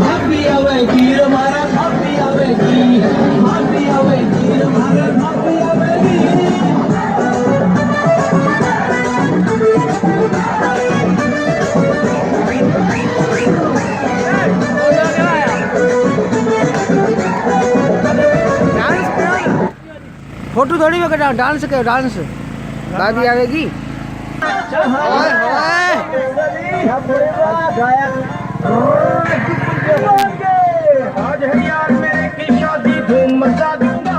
भाभी आवे गिर मारा भाभी आवेगी भाभी आवे गिर मारा भाभी आवेगी फोटो थोड़ी में कटा डांस करो डांस भाभी आवेगी ओए ओए आज है यार मेरे की शादी धूम मचा दूंगा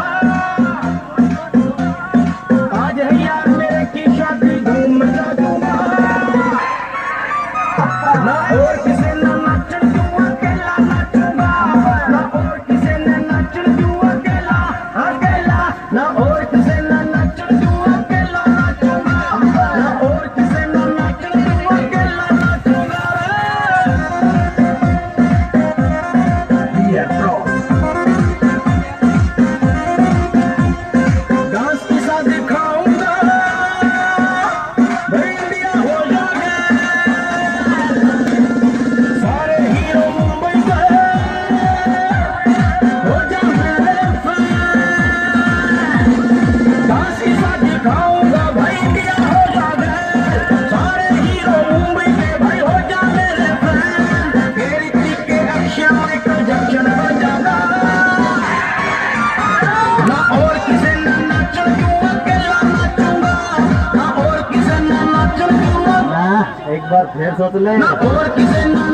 आज है यार मेरे की शादी धूम मचा दूंगा ना और किसी ना नाचन दूं अकेला नाचूंगा ना और किसी ने नाचन दूं अकेला अकेला ना और किसी ने नाचन दूं अकेला नाचूंगा ना और किसी ने नाचन दूं अकेला नाचूंगा डांस के साथ दिखाऊंगा इंडिया हो जाएगा सारे हीरो मुंबई के हो जाएंगे डांस के साथ दिखाऊंगा भाई इंडिया हो जाएगा सारे हीरो मुंबई के भाई हो जाएंगे तेरी के अक्षय माइकल जैक्सन बन जाएगा ना और किसी ने नाचन दूं अकेला नाचूंगा ना और किसी ने नाचन दूं एक बार फिर सोच ले ना और किसी ने